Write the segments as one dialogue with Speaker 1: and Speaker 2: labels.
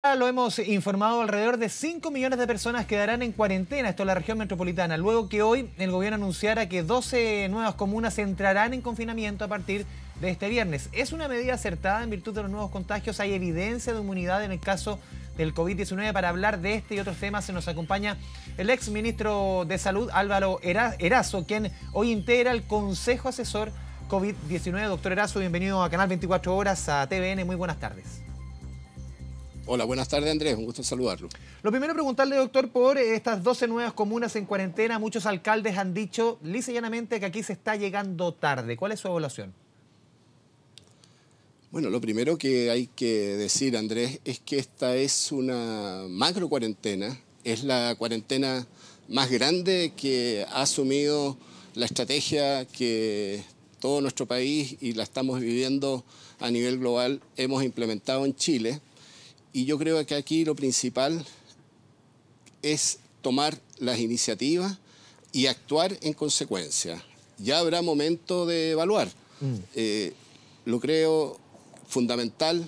Speaker 1: Lo hemos informado, alrededor de 5 millones de personas quedarán en cuarentena, esto en la región metropolitana, luego que hoy el gobierno anunciara que 12 nuevas comunas entrarán en confinamiento a partir de este viernes. ¿Es una medida acertada en virtud de los nuevos contagios? ¿Hay evidencia de inmunidad en el caso del COVID-19? Para hablar de este y otros temas se nos acompaña el ex ministro de Salud, Álvaro Erazo, quien hoy integra el Consejo Asesor COVID-19. Doctor Erazo, bienvenido a Canal 24 Horas, a TVN, muy buenas tardes.
Speaker 2: Hola, buenas tardes Andrés, un gusto saludarlo.
Speaker 1: Lo primero, preguntarle, doctor, por estas 12 nuevas comunas en cuarentena. Muchos alcaldes han dicho lisa y llanamente que aquí se está llegando tarde. ¿Cuál es su evaluación?
Speaker 2: Bueno, lo primero que hay que decir, Andrés, es que esta es una macro cuarentena. Es la cuarentena más grande que ha asumido la estrategia que todo nuestro país, y la estamos viviendo a nivel global, hemos implementado en Chile. Y yo creo que aquí lo principal es tomar las iniciativas y actuar en consecuencia. Ya habrá momento de evaluar. Lo creo fundamental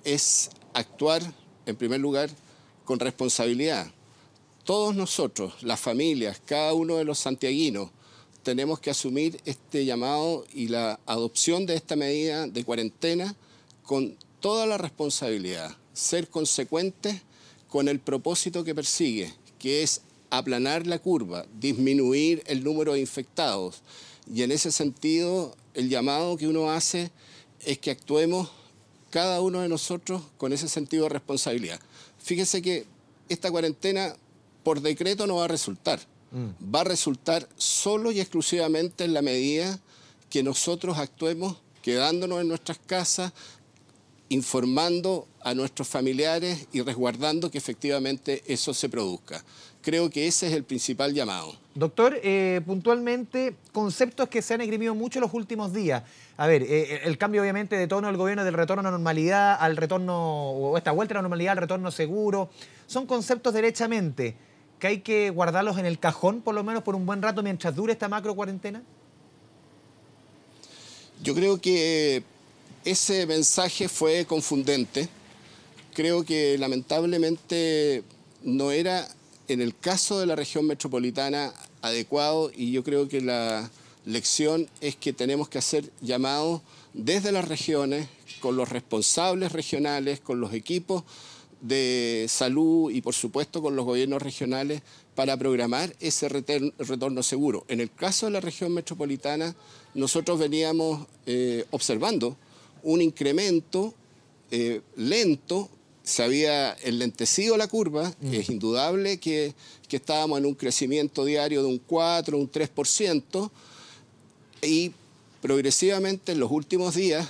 Speaker 2: es actuar, en primer lugar, con responsabilidad. Todos nosotros, las familias, cada uno de los santiaguinos, tenemos que asumir este llamado y la adopción de esta medida de cuarentena con toda la responsabilidad. Ser consecuentes con el propósito que persigue, que es aplanar la curva, disminuir el número de infectados. Y en ese sentido, el llamado que uno hace es que actuemos cada uno de nosotros con ese sentido de responsabilidad. Fíjese que esta cuarentena por decreto no va a resultar. Va a resultar solo y exclusivamente en la medida que nosotros actuemos quedándonos en nuestras casas, informando a nuestros familiares y resguardando que efectivamente eso se produzca. Creo que ese es el principal llamado.
Speaker 1: Doctor, puntualmente, conceptos que se han esgrimido mucho en los últimos días. A ver, el cambio obviamente de tono del gobierno del retorno a la normalidad, al retorno, o esta vuelta a la normalidad, al retorno seguro, son conceptos derechamente que hay que guardarlos en el cajón, por lo menos por un buen rato, mientras dure esta macro cuarentena.
Speaker 2: Yo creo que ese mensaje fue confundente. Creo que lamentablemente no era, en el caso de la región metropolitana, adecuado, y yo creo que la lección es que tenemos que hacer llamados desde las regiones, con los responsables regionales, con los equipos de salud y por supuesto con los gobiernos regionales para programar ese retorno seguro. En el caso de la región metropolitana, nosotros veníamos observando un incremento lento. Se había enlentecido la curva. Es indudable que estábamos en un crecimiento diario de un 4, un 3%, y progresivamente en los últimos días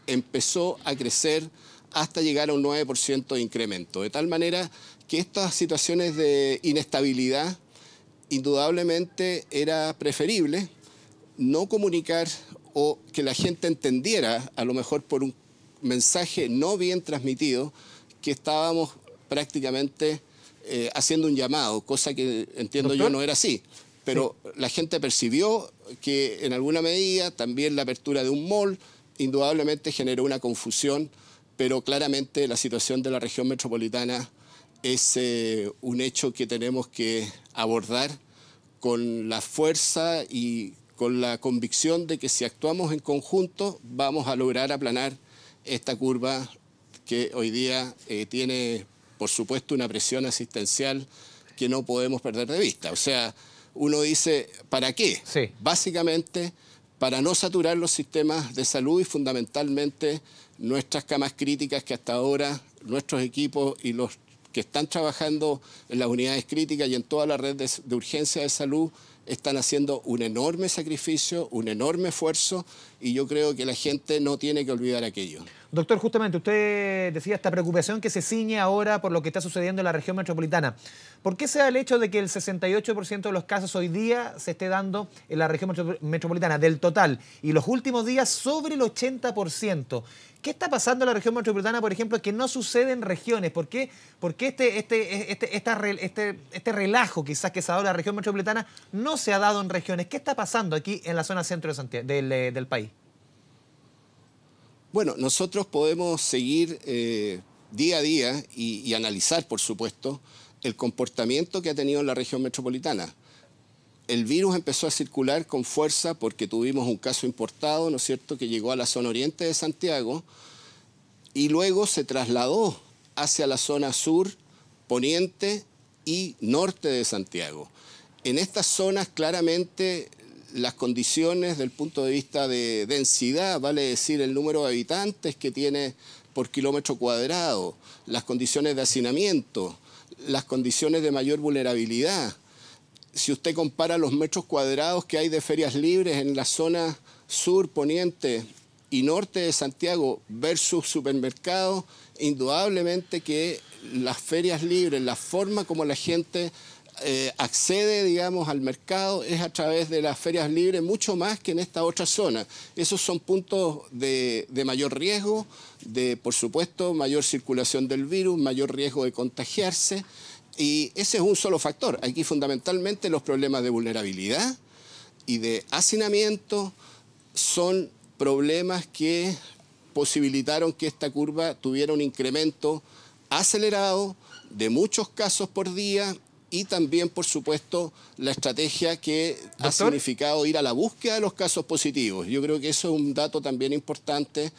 Speaker 2: empezó a crecer hasta llegar a un 9% de incremento. De tal manera que estas situaciones de inestabilidad, indudablemente era preferible no comunicar o que la gente entendiera, a lo mejor por un mensaje no bien transmitido, que estábamos prácticamente haciendo un llamado, cosa que entiendo yo no era así. Pero sí, la gente percibió que en alguna medida también la apertura de un mall indudablemente generó una confusión, pero claramente la situación de la región metropolitana es un hecho que tenemos que abordar con la fuerza y con la convicción de que si actuamos en conjunto vamos a lograr aplanar esta curva que hoy día tiene, por supuesto, una presión asistencial que no podemos perder de vista. O sea, uno dice, ¿para qué?
Speaker 1: Sí.
Speaker 2: Básicamente, para no saturar los sistemas de salud y fundamentalmente nuestras camas críticas, que hasta ahora nuestros equipos y los que están trabajando en las unidades críticas y en toda la red de urgencia de salud están haciendo un enorme sacrificio, un enorme esfuerzo, y yo creo que la gente no tiene que olvidar aquello.
Speaker 1: Doctor, justamente usted decía esta preocupación que se ciñe ahora por lo que está sucediendo en la región metropolitana. ¿Por qué se da el hecho de que el 68% de los casos hoy día se esté dando en la región metropolitana, del total, y los últimos días sobre el 80%? ¿Qué está pasando en la región metropolitana, por ejemplo, que no sucede en regiones? ¿Por qué este relajo quizás que se ha dado en la región metropolitana no se ha dado en regiones? ¿Qué está pasando aquí en la zona centro de Santiago, del país?
Speaker 2: Bueno, nosotros podemos seguir día a día y analizar, por supuesto, el comportamiento que ha tenido en la región metropolitana. El virus empezó a circular con fuerza porque tuvimos un caso importado, ¿no es cierto?, que llegó a la zona oriente de Santiago y luego se trasladó hacia la zona sur, poniente y norte de Santiago. En estas zonas claramente las condiciones del punto de vista de densidad, vale decir el número de habitantes que tiene por kilómetro cuadrado, las condiciones de hacinamiento, las condiciones de mayor vulnerabilidad. Si usted compara los metros cuadrados que hay de ferias libres en la zona sur, poniente y norte de Santiago versus supermercados, indudablemente que las ferias libres, la forma como la gente accede, digamos, al mercado es a través de las ferias libres mucho más que en esta otra zona. Esos son puntos de mayor riesgo, de, por supuesto, mayor circulación del virus, mayor riesgo de contagiarse. Y ese es un solo factor. Aquí fundamentalmente los problemas de vulnerabilidad y de hacinamiento son problemas que posibilitaron que esta curva tuviera un incremento acelerado de muchos casos por día y también, por supuesto, la estrategia que ha significado ir a la búsqueda de los casos positivos. Yo creo que eso es un dato también importante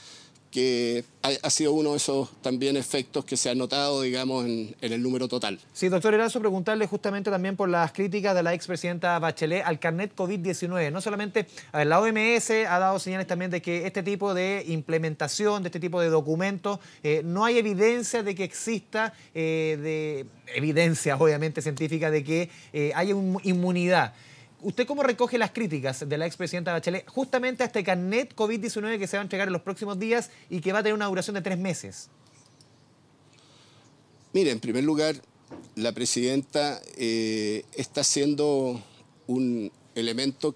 Speaker 2: que ha sido uno de esos también efectos que se ha notado, digamos, en el número total.
Speaker 1: Sí, doctor Erazo, preguntarle justamente también por las críticas de la expresidenta Bachelet al carnet COVID-19. No solamente, a ver, la OMS ha dado señales también de que este tipo de implementación, de este tipo de documentos, no hay evidencia de que exista, evidencia obviamente científica de que haya inmunidad. ¿Usted cómo recoge las críticas de la expresidenta Bachelet justamente a este carnet COVID-19 que se va a entregar en los próximos días y que va a tener una duración de 3 meses?
Speaker 2: Mire, en primer lugar, la presidenta está haciendo un elemento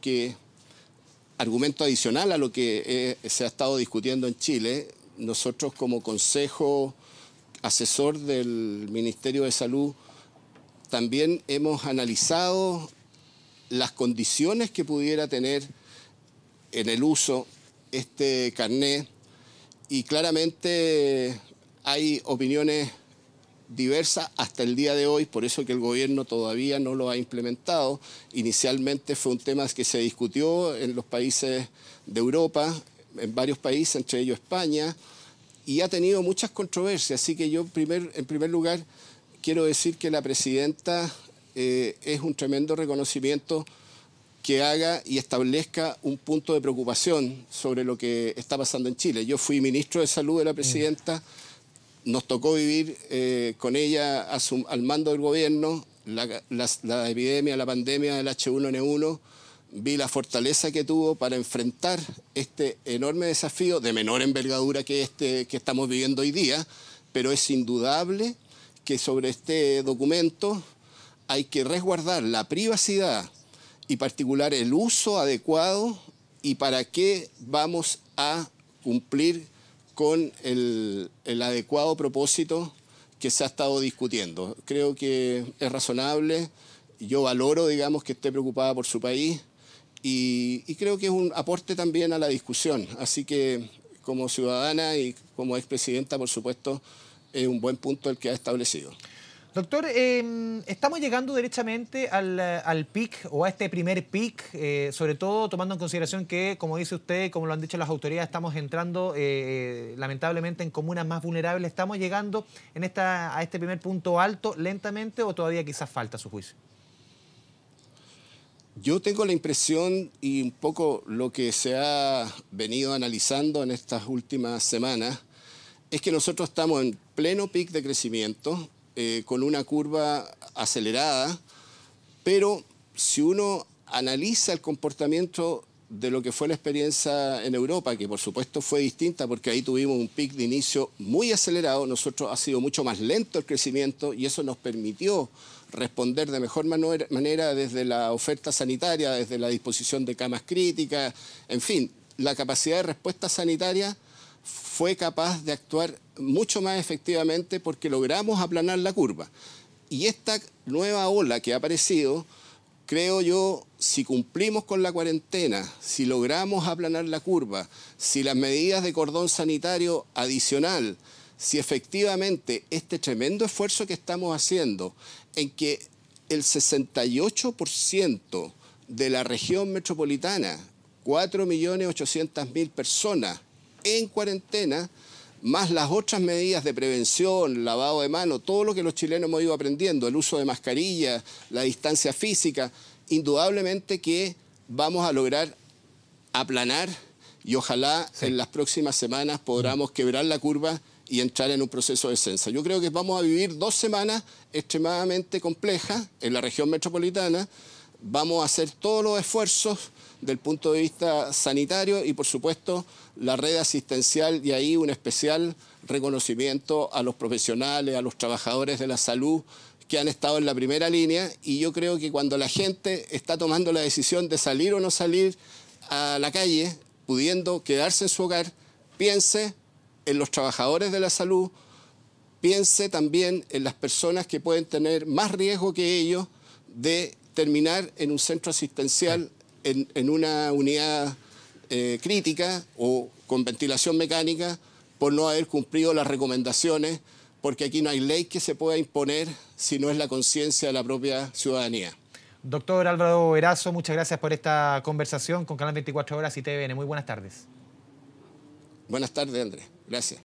Speaker 2: argumento adicional a lo que se ha estado discutiendo en Chile. Nosotros como consejo asesor del Ministerio de Salud también hemos analizado las condiciones que pudiera tener en el uso este carnet y claramente hay opiniones diversas hasta el día de hoy, por eso que el gobierno todavía no lo ha implementado. Inicialmente fue un tema que se discutió en los países de Europa, en varios países, entre ellos España, y ha tenido muchas controversias, así que yo en primer lugar quiero decir que la presidenta es un tremendo reconocimiento que haga y establezca un punto de preocupación sobre lo que está pasando en Chile. Yo fui ministro de Salud de la presidenta, nos tocó vivir con ella al mando del gobierno la epidemia, la pandemia del H1N1, vi la fortaleza que tuvo para enfrentar este enorme desafío de menor envergadura que este que estamos viviendo hoy día, pero es indudable que sobre este documento hay que resguardar la privacidad y particular el uso adecuado y para qué vamos a cumplir con el adecuado propósito que se ha estado discutiendo. Creo que es razonable, yo valoro, digamos, que esté preocupada por su país y creo que es un aporte también a la discusión. Así que como ciudadana y como expresidenta, por supuesto, es un buen punto el que ha establecido.
Speaker 1: Doctor, estamos llegando derechamente al pic o a este primer pic, sobre todo tomando en consideración que, como dice usted, como lo han dicho las autoridades, estamos entrando lamentablemente en comunas más vulnerables. ¿Estamos llegando a este primer punto alto lentamente o todavía quizás falta a su juicio?
Speaker 2: Yo tengo la impresión y un poco lo que se ha venido analizando en estas últimas semanas es que nosotros estamos en pleno pic de crecimiento, con una curva acelerada, pero si uno analiza el comportamiento de lo que fue la experiencia en Europa, que por supuesto fue distinta porque ahí tuvimos un pic de inicio muy acelerado, nosotros ha sido mucho más lento el crecimiento y eso nos permitió responder de mejor manera desde la oferta sanitaria, desde la disposición de camas críticas, en fin, la capacidad de respuesta sanitaria fue capaz de actuar mucho más efectivamente porque logramos aplanar la curva. Y esta nueva ola que ha aparecido, creo yo, si cumplimos con la cuarentena, si logramos aplanar la curva, si las medidas de cordón sanitario adicional si efectivamente este tremendo esfuerzo que estamos haciendo, en que el 68% de la región metropolitana, 4.800.000 personas en cuarentena, más las otras medidas de prevención, lavado de manos, todo lo que los chilenos hemos ido aprendiendo, el uso de mascarillas, la distancia física, indudablemente que vamos a lograr aplanar y ojalá en las próximas semanas podamos quebrar la curva y entrar en un proceso de descenso. Yo creo que vamos a vivir 2 semanas extremadamente complejas en la región metropolitana. Vamos a hacer todos los esfuerzos del punto de vista sanitario y, por supuesto, la red asistencial, y ahí un especial reconocimiento a los profesionales, a los trabajadores de la salud que han estado en la primera línea. Y yo creo que cuando la gente está tomando la decisión de salir o no salir a la calle, pudiendo quedarse en su hogar, piense en los trabajadores de la salud, piense también en las personas que pueden tener más riesgo que ellos de terminar en un centro asistencial, en una unidad crítica o con ventilación mecánica, por no haber cumplido las recomendaciones, porque aquí no hay ley que se pueda imponer si no es la conciencia de la propia ciudadanía.
Speaker 1: Doctor Álvaro Erazo, muchas gracias por esta conversación con Canal 24 Horas y TVN. Muy buenas tardes.
Speaker 2: Buenas tardes, Andrés. Gracias.